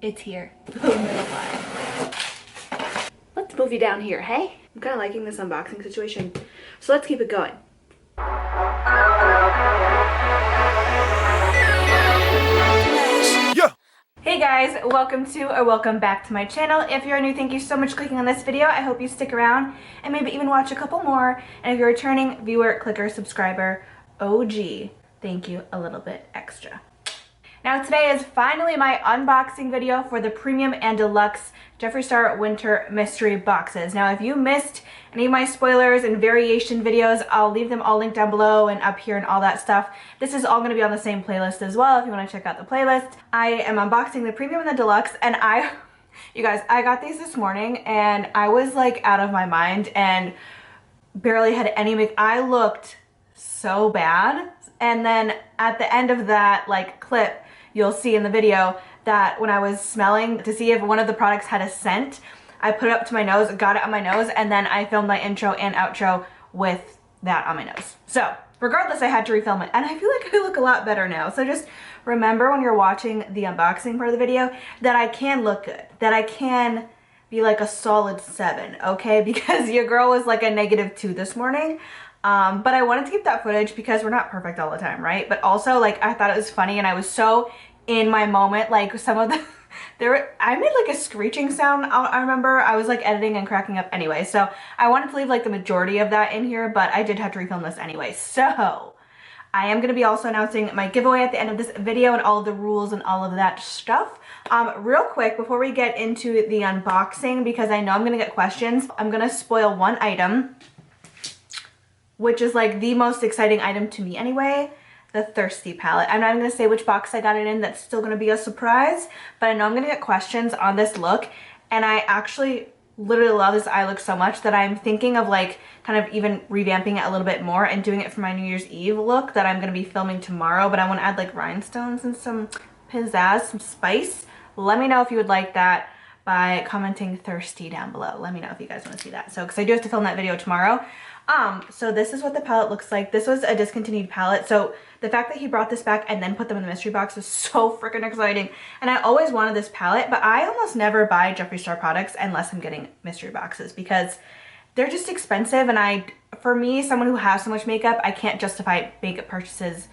It's here. Boom, it'll fly. Let's move you down here, hey? I'm kind of liking this unboxing situation, so let's keep it going. Yeah. Hey guys, welcome back to my channel. If you're new, thank you so much for clicking on this video. I hope you stick around and maybe even watch a couple more. And if you're a returning viewer, clicker, subscriber, OG, thank you a little bit extra. Now today is finally my unboxing video for the premium and deluxe Jeffree Star winter mystery boxes. Now if you missed any of my spoilers and variation videos, I'll leave them all linked down below and up here and all that stuff. This is all going to be on the same playlist as well if you want to check out the playlist. I am unboxing the premium and the deluxe, and you guys, I got these this morning and I was like out of my mind and barely had any makeup. I looked so bad, and then at the end of that like clip, you'll see in the video that when I was smelling to see if one of the products had a scent, I put it up to my nose, got it on my nose, and then I filmed my intro and outro with that on my nose. So regardless, I had to refilm it, and I feel like I look a lot better now. So just remember when you're watching the unboxing part of the video that I can look good, that I can be like a solid 7, okay? Because your girl was like a -2 this morning. But I wanted to keep that footage because we're not perfect all the time, right? But also, like, I thought it was funny and I was so in my moment. Like, some of the I made like a screeching sound. I remember I was like editing and cracking up anyway, so I wanted to leave like the majority of that in here, but I did have to refilm this anyway. So I am going to be also announcing my giveaway at the end of this video and all of the rules and all of that stuff. Real quick before we get into the unboxing, because I know I'm going to get questions, I'm going to spoil one item, which is like the most exciting item to me anyway, the Thirsty palette. I'm not even going to say which box I got it in. That's still going to be a surprise, but I know I'm going to get questions on this look, and I actually literally love this eye look so much that I'm thinking of like kind of even revamping it a little bit more and doing it for my New Year's Eve look that I'm going to be filming tomorrow, but I want to add like rhinestones and some pizzazz, some spice. Let me know if you would like that by commenting Thirsty down below. Let me know if you guys want to see that. So, because I do have to film that video tomorrow. So this is what the palette looks like. This was a discontinued palette, so the fact that he brought this back and then put them in the mystery box was so freaking exciting. And I always wanted this palette, but I almost never buy Jeffree Star products unless I'm getting mystery boxes because they're just expensive, and for me, someone who has so much makeup, I can't justify makeup purchases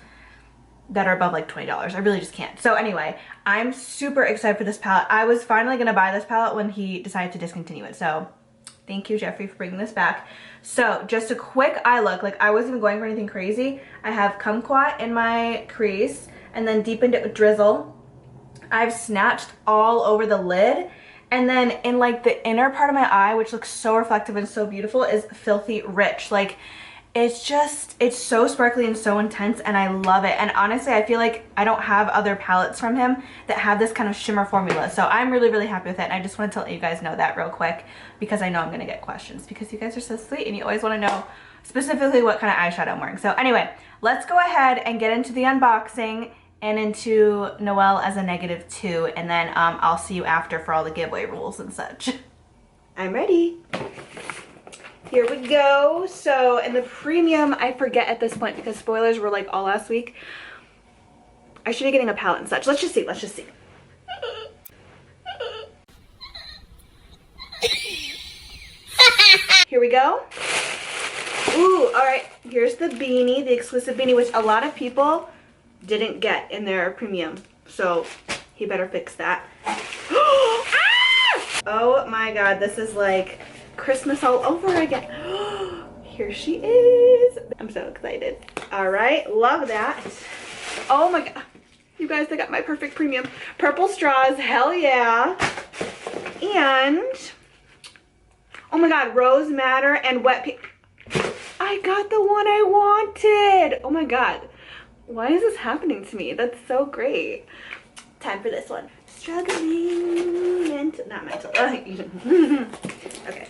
that are above like $20. I really just can't. So anyway, I'm super excited for this palette. I was finally gonna buy this palette when he decided to discontinue it, so thank you, Jeffree, for bringing this back. So just a quick eye look. Like, I wasn't even going for anything crazy. I have kumquat in my crease and then deepened it with drizzle. I've snatched all over the lid. And then in like the inner part of my eye, which looks so reflective and so beautiful, is Filthy Rich. Like, it's so sparkly and so intense, and I love it. And honestly, I feel like I don't have other palettes from him that have this kind of shimmer formula, so I'm really, really happy with it. And I just wanted to let you guys know that real quick because I know I'm gonna get questions because you guys are so sweet and you always want to know specifically what kind of eyeshadow I'm wearing. So anyway, let's go ahead and get into the unboxing and into Noelle as a -2, and then I'll see you after for all the giveaway rules and such. I'm ready. Here we go. So in the premium, I forget at this point because spoilers were like all last week. I should be getting a palette and such. Let's just see. Let's just see. Here we go. Ooh, all right. Here's the beanie, the exclusive beanie, which a lot of people didn't get in their premium. So he better fix that. Oh my God, this is like Christmas all over again. Here she is. I'm so excited. All right, love that. Oh my God, you guys, I got my perfect premium. Purple straws, hell yeah. And, oh my God, rose madder and wet pink. I got the one I wanted. Oh my God, why is this happening to me? That's so great. Time for this one. Struggling not mental. Okay.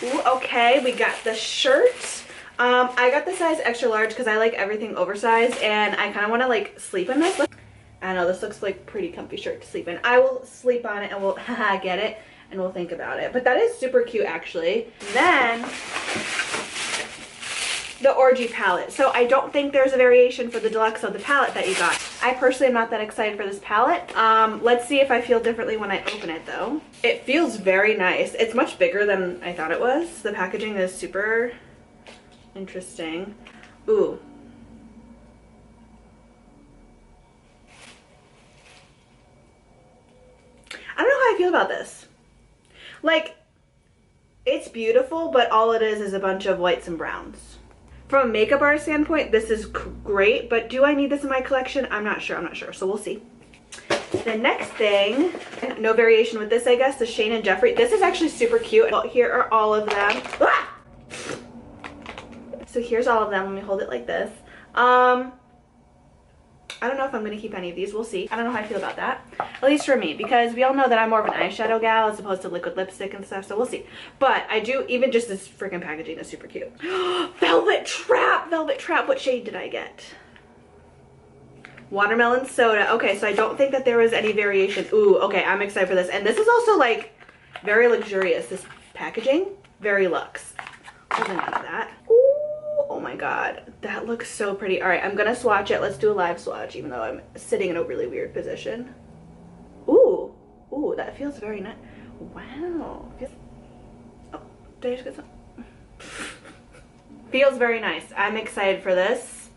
Ooh, okay, we got the shirt. I got the size extra large because I like everything oversized, and I kind of want to like sleep in this. I know this looks like pretty comfy shirt to sleep in. I will sleep on it and we'll get it and we'll think about it. But that is super cute actually. Then the Orgy palette. So I don't think there's a variation for the deluxe of the palette that you got. I personally am not that excited for this palette. Let's see if I feel differently when I open it though. It feels very nice. It's much bigger than I thought it was. The packaging is super interesting. Ooh. I don't know how I feel about this. Like, it's beautiful, but all it is a bunch of whites and browns. From a makeup artist standpoint, this is great, but do I need this in my collection? I'm not sure, so we'll see. The next thing, no variation with this, I guess, the Shane and Jeffree. This is actually super cute. Well, here are all of them. Ah! So here's all of them. Let me hold it like this. I don't know if I'm going to keep any of these. We'll see. I don't know how I feel about that. At least for me, because we all know that I'm more of an eyeshadow gal as opposed to liquid lipstick and stuff, so we'll see. But I do, even just this freaking packaging is super cute. Velvet Trap! Velvet Trap! What shade did I get? Watermelon Soda. Okay, so I don't think that there was any variation. Ooh, okay, I'm excited for this. And this is also, like, very luxurious. This packaging, very luxe. Holding on to that. Ooh. Oh my god, that looks so pretty. All right, I'm gonna swatch it. Let's do a live swatch, even though I'm sitting in a really weird position. Ooh, ooh, that feels very nice. Wow. Oh, did I just get some? Feels very nice. I'm excited for this.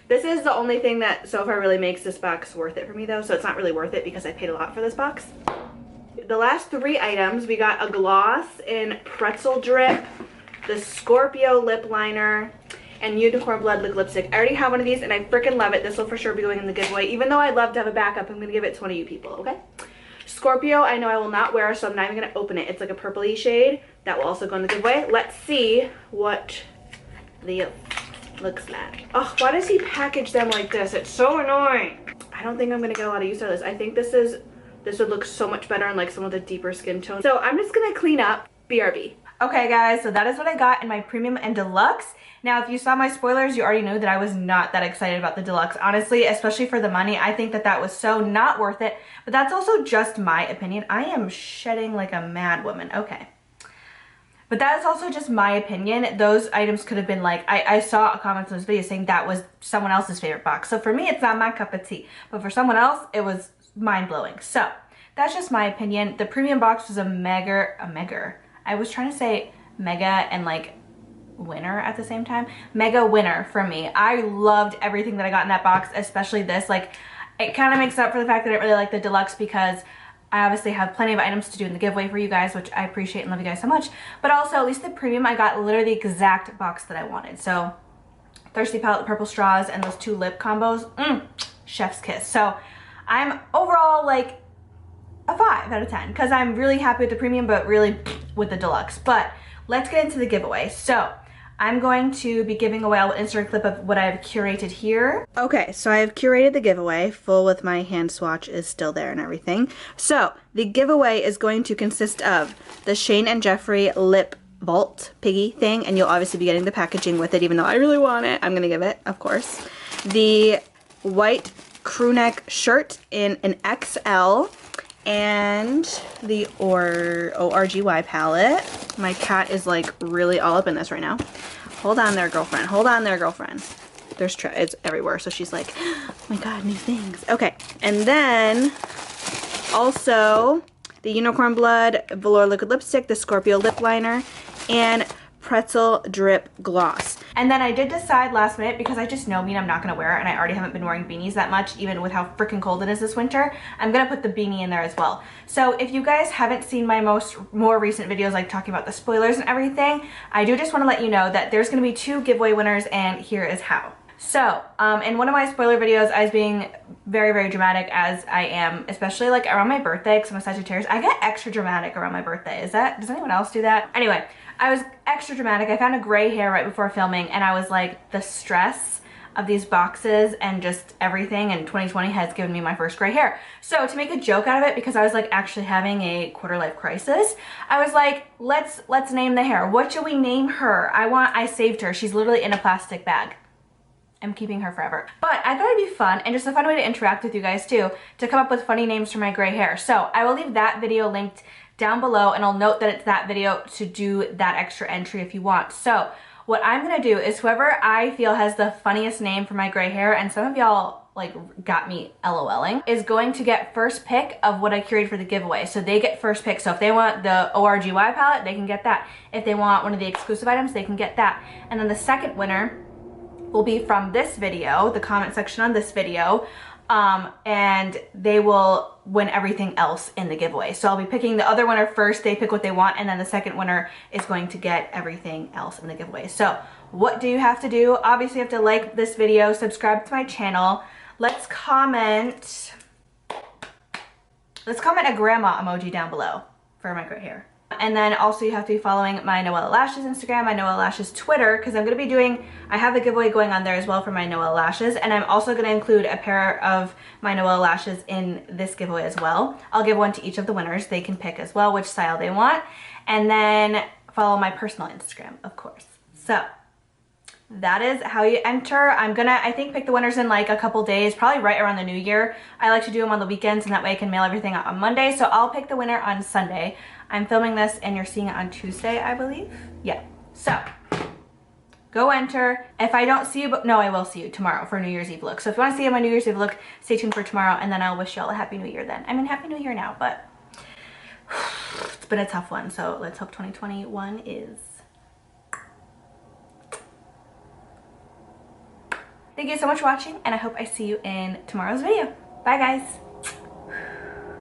This is the only thing that so far really makes this box worth it for me though, so it's not really worth it because I paid a lot for this box. The last 3 items, we got a gloss in Pretzel Drip, the Scorpio lip liner, and Unicorn Blood liquid lipstick. I already have one of these and I freaking love it. This will for sure be going in the giveaway. Even though I'd love to have a backup, I'm gonna give it to one of you people, okay? Scorpio, I know I will not wear, so I'm not even gonna open it. It's like a purpley shade. That will also go in the giveaway. Let's see what the looks like. Oh, why does he package them like this? It's so annoying. I don't think I'm gonna get a lot of use out of this. I think this would look so much better on like some of the deeper skin tones. So I'm just gonna clean up. BRB. Okay guys, so that is what I got in my premium and deluxe. Now if you saw my spoilers, you already knew that I was not that excited about the deluxe. Honestly, especially for the money, I think that that was so not worth it. But that's also just my opinion. I am shedding like a mad woman. Okay. But that is also just my opinion. Those items could have been like, I saw a comment on this video saying that was someone else's favorite box. So for me, it's not my cup of tea. But for someone else, it was mind-blowing. So that's just my opinion. The premium box was a mega. I was trying to say mega and like winner at the same time. Mega winner for me. I loved everything that I got in that box, especially this. Like, it kind of makes up for the fact that I didn't really like the deluxe because I obviously have plenty of items to do in the giveaway for you guys, which I appreciate and love you guys so much. But also, at least the premium, I got literally the exact box that I wanted. So, Thirsty Palette, Purple Straws, and those 2 lip combos. Chef's kiss. So, I'm overall like a 5 out of 10 because I'm really happy with the premium, but really with the deluxe. But let's get into the giveaway. So I'm going to be giving away, I'll insert a clip of what I've curated here. Okay, so I have curated the giveaway, full with my hand swatch is still there and everything. So the giveaway is going to consist of the Shane and Jeffree Lip Vault Piggy thing, and you'll obviously be getting the packaging with it, even though I really want it. I'm gonna give it, of course. The white crew neck shirt in an XL, and the ORGY palette. My cat is like really all up in this right now. Hold on there, girlfriend. Hold on there, girlfriend. It's everywhere, so she's like, oh my god, new things. Okay, and then also the Unicorn Blood Velour Liquid Lipstick, the Scorpio Lip Liner, and Pretzel Drip Gloss. And then I did decide last minute, because I just know me and I'm not gonna wear it, and I already haven't been wearing beanies that much, even with how freaking cold it is this winter, I'm gonna put the beanie in there as well. So if you guys haven't seen my more recent videos, like talking about the spoilers and everything, I do just wanna let you know that there's gonna be 2 giveaway winners, and here is how. So, in one of my spoiler videos, I was being very, very dramatic, as I am, especially like around my birthday, because I'm a Sagittarius. I get extra dramatic around my birthday. Does anyone else do that? Anyway, I was extra dramatic. I found a gray hair right before filming, and I was like, the stress of these boxes and just everything, and 2020 has given me my first gray hair. So to make a joke out of it, because I was like actually having a quarter life crisis, I was like, let's name the hair. What should we name her? I saved her. She's literally in a plastic bag. I'm keeping her forever. But I thought it'd be fun, and just a fun way to interact with you guys too, to come up with funny names for my gray hair. So I will leave that video linked down below, and I'll note that it's that video to do that extra entry if you want. So what I'm gonna do is whoever I feel has the funniest name for my gray hair, and some of y'all like got me LOLing, is going to get first pick of what I curated for the giveaway. So they get first pick. So if they want the ORGY palette, they can get that. If they want one of the exclusive items, they can get that. And then the second winner will be from this video, the comment section on this video, and they will win everything else in the giveaway. So I'll be picking the other winner first, they pick what they want, and then the second winner is going to get everything else in the giveaway. So what do you have to do? Obviously you have to like this video, subscribe to my channel. Let's comment a grandma emoji down below for my gray hair. And then also you have to be following my Noelle Lashes Instagram, my Noelle Lashes Twitter, because I'm going to be doing, I have a giveaway going on there as well for my Noelle Lashes, and I'm also going to include a pair of my Noelle Lashes in this giveaway as well. I'll give one to each of the winners. They can pick as well which style they want. And then follow my personal Instagram, of course. So that is how you enter. I'm gonna, I think, pick the winners in like a couple days, probably right around the new year. I like to do them on the weekends, and that way I can mail everything out on Monday. So I'll pick the winner on Sunday. I'm filming this and you're seeing it on Tuesday, I believe. Yeah, so go enter. If I don't see you, but no, I will see you tomorrow for New Year's Eve look. So if you want to see my New Year's Eve look, stay tuned for tomorrow, and then I'll wish you all a Happy New Year then. I mean, Happy New Year now, but it's been a tough one. So let's hope 2021 is. Thank you so much for watching, and I hope I see you in tomorrow's video. Bye, guys.